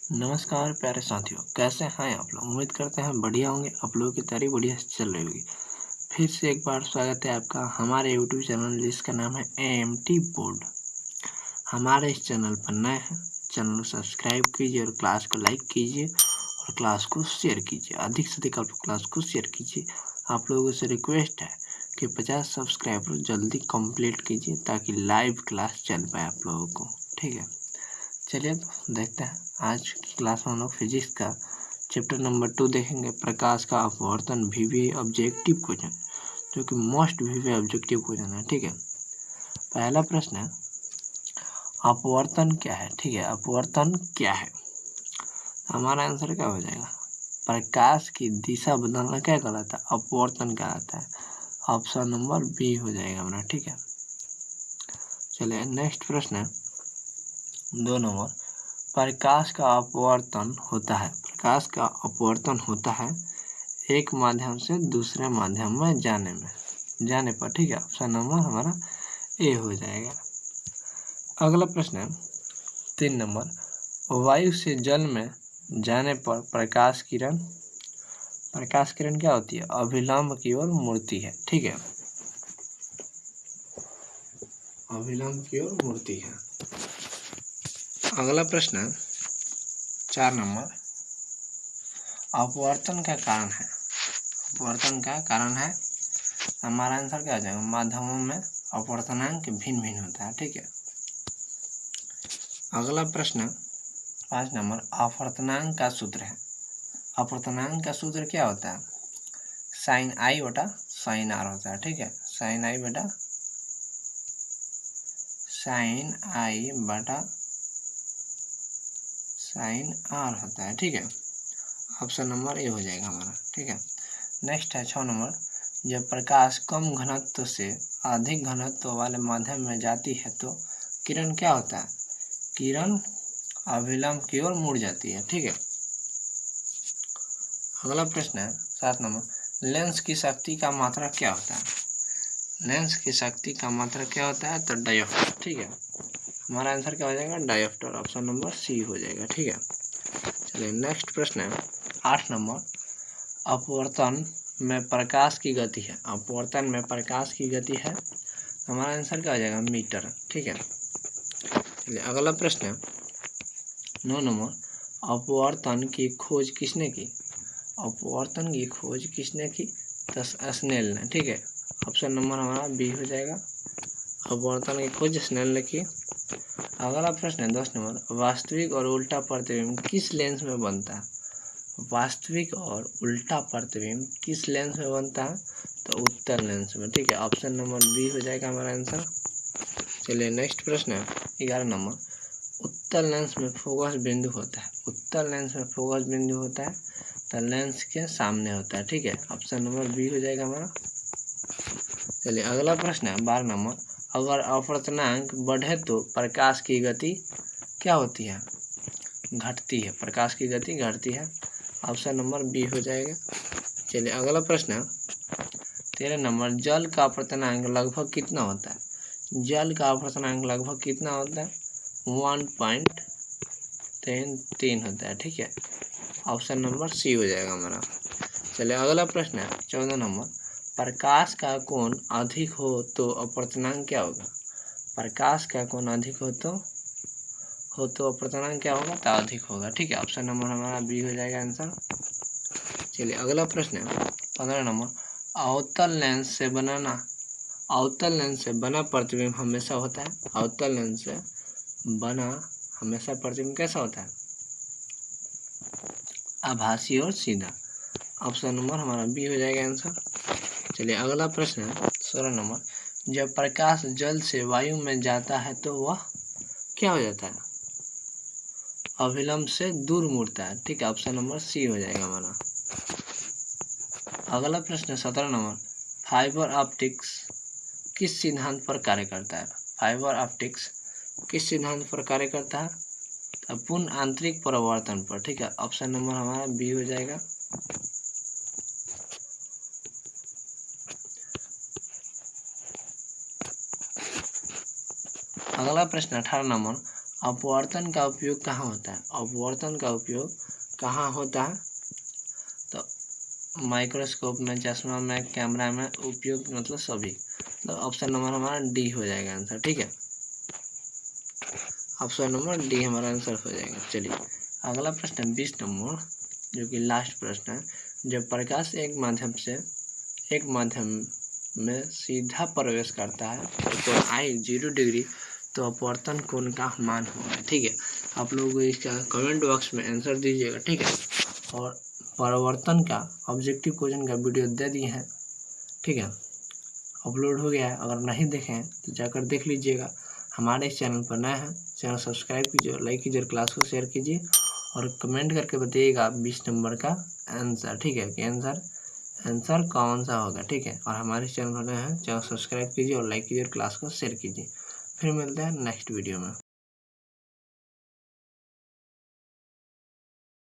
नमस्कार प्यारे साथियों, कैसे हैं आप लोग? उम्मीद करते हैं बढ़िया होंगे। आप लोगों की तैयारी बढ़िया चल रही होगी। फिर से एक बार स्वागत है आपका हमारे यूट्यूब चैनल जिसका नाम है एएमटी बोर्ड। हमारे इस चैनल पर नए हैं, चैनल को सब्सक्राइब कीजिए और क्लास को लाइक कीजिए और क्लास को शेयर कीजिए। अधिक से अधिक आप क्लास को शेयर कीजिए। आप लोगों से रिक्वेस्ट है कि 50 सब्सक्राइबर जल्दी कंप्लीट कीजिए ताकि लाइव क्लास चल पाए आप लोगों को। ठीक है, चलिए तो देखते हैं। आज की क्लास में हम लोग फिजिक्स का चैप्टर नंबर 2 देखेंगे, प्रकाश का अपवर्तन, वीवीए ऑब्जेक्टिव क्वेश्चन, जो कि मोस्ट वीवीए ऑब्जेक्टिव क्वेश्चन है। ठीक है, पहला प्रश्न है अपवर्तन क्या है। ठीक है, अपवर्तन क्या है? हमारा आंसर क्या हो जाएगा? प्रकाश की दिशा बदलना क्या कहलाता है? अपवर्तन कहलाता है। ऑप्शन नंबर बी हो जाएगा हमारा। ठीक है, चलिए नेक्स्ट प्रश्न है 2 नंबर। प्रकाश का अपवर्तन होता है। प्रकाश का अपवर्तन होता है एक माध्यम से दूसरे माध्यम में जाने पर। ठीक है, ऑप्शन नंबर हमारा ए हो जाएगा। अगला प्रश्न है 3 नंबर। वायु से जल में जाने पर प्रकाश किरण क्या होती है? अभिलंब की ओर मुड़ती है। ठीक है, अभिलंब की ओर मुड़ती है। अगला प्रश्न है 4 नंबर। अपवर्तन का कारण है। अपवर्तन का कारण है हमारा आंसर क्या हो जाएगा? माध्यमों में अपवर्तनांक भिन्न भिन्न होता है। ठीक है, अगला प्रश्न 5 नंबर। अपवर्तनांक का सूत्र है। अपवर्तनांक का सूत्र क्या होता है? साइन आई बटा साइन आर होता है। ठीक है, साइन आई बटा साइन आर होता है। ठीक है, ऑप्शन नंबर ए हो जाएगा हमारा। ठीक है, नेक्स्ट है 6 नंबर। जब प्रकाश कम घनत्व से अधिक घनत्व वाले माध्यम में जाती है तो किरण क्या होता है? किरण अभिलंब की ओर मुड़ जाती है। ठीक है, अगला प्रश्न है 7 नंबर। लेंस की शक्ति का मात्रक क्या होता है? लेंस की शक्ति का मात्रक क्या होता है? तो डायोप्टर। ठीक है, हमारा आंसर क्या हो जाएगा? डायोप्टर। ऑप्शन नंबर सी हो जाएगा। ठीक है, चलिए नेक्स्ट प्रश्न है 8 नंबर। अपवर्तन में प्रकाश की गति है। अपवर्तन में प्रकाश की गति है, हमारा आंसर क्या हो जाएगा? मीटर। ठीक है, चलिए अगला प्रश्न है 9 नंबर। अपवर्तन की खोज किसने की? अपवर्तन की खोज किसने की? तो स्नेल ने। ठीक है, ऑप्शन नंबर हमारा बी हो जाएगा। अपवर्तन की खोज स्नेल ने की। अगला प्रश्न है 10 नंबर। वास्तविक और उल्टा प्रतिबिंब किस लेंस में बनता है? वास्तविक और उल्टा प्रतिबिंब किस लेंस में बनता है? तो उत्तल लेंस में। ठीक है, ऑप्शन नंबर बी हो जाएगा हमारा आंसर। चलिए नेक्स्ट प्रश्न है 11 नंबर। उत्तल लेंस में फोकस बिंदु होता है। उत्तल लेंस में फोकस बिंदु होता है तो लेंस के सामने होता है। ठीक है, ऑप्शन नंबर बी हो जाएगा हमारा। चलिए अगला प्रश्न है 12 नंबर। अगर अपवर्तनांक बढ़े तो प्रकाश की गति क्या होती है? घटती है। प्रकाश की गति घटती है, ऑप्शन नंबर बी हो जाएगा। चलिए अगला प्रश्न है 13 नंबर। जल का अपवर्तनांक लगभग कितना होता है? जल का अपवर्तनांक लगभग कितना होता है? 1.3 होता है। ठीक है, ऑप्शन नंबर सी हो जाएगा हमारा। चलिए अगला प्रश्न है 14 नंबर। प्रकाश का कोण अधिक हो तो अपवर्तनांक क्या होगा? प्रकाश का कोण अधिक हो तो अपवर्तनांक क्या होगा? तो अधिक होगा। ठीक है, ऑप्शन नंबर हमारा बी हो जाएगा आंसर। चलिए अगला प्रश्न है 15 नंबर। अवतल लेंस से बना प्रतिबिंब हमेशा होता है। अवतल लेंस से बना हमेशा प्रतिबिंब कैसा होता है? आभासी और सीधा। ऑप्शन नंबर हमारा बी हो जाएगा आंसर। चलिए अगला प्रश्न है 16 नंबर। जब प्रकाश जल से वायु में जाता है तो वह क्या हो जाता है? अभिलंब से दूर मुड़ता है। ठीक है, ऑप्शन नंबर सी हो जाएगा हमारा। अगला प्रश्न है 17 नंबर। फाइबर ऑप्टिक्स किस सिद्धांत पर कार्य करता है? फाइबर ऑप्टिक्स किस सिद्धांत पर कार्य करता है? पूर्ण आंतरिक परावर्तन पर। ठीक है, ऑप्शन नंबर हमारा बी हो जाएगा। अगला प्रश्न 18 नंबर। अपवर्तन का उपयोग कहाँ होता है? अपवर्तन का उपयोग कहाँ होता है? तो माइक्रोस्कोप में, चश्मा में, कैमरा में उपयोग, मतलब सभी। तो ऑप्शन नंबर हमारा डी हो जाएगा आंसर। ठीक है, ऑप्शन नंबर डी हमारा आंसर हो जाएगा। चलिए अगला प्रश्न 20 नंबर, जो कि लास्ट प्रश्न है। जब प्रकाश एक माध्यम में सीधा प्रवेश करता है तो आई 0 डिग्री, तो अपवर्तन कोण का मान होगा। ठीक है, आप लोग इसका कमेंट बॉक्स में आंसर दीजिएगा। ठीक है, और परावर्तन का ऑब्जेक्टिव क्वेश्चन का वीडियो दे दिए हैं। ठीक है, अपलोड हो गया है, अगर नहीं देखे हैं तो जाकर देख लीजिएगा। हमारे इस चैनल पर नए हैं, चैनल सब्सक्राइब कीजिए, लाइक कीजिए, क्लास को शेयर कीजिए और कमेंट करके बताइएगा 20 नंबर का आंसर। ठीक है, कि आंसर कौन सा होगा। ठीक है, और हमारे चैनल पर नए हैं, चैनल सब्सक्राइब कीजिए और लाइक कीजिए, क्लास को शेयर कीजिए। फिर मिलते हैं नेक्स्ट वीडियो में।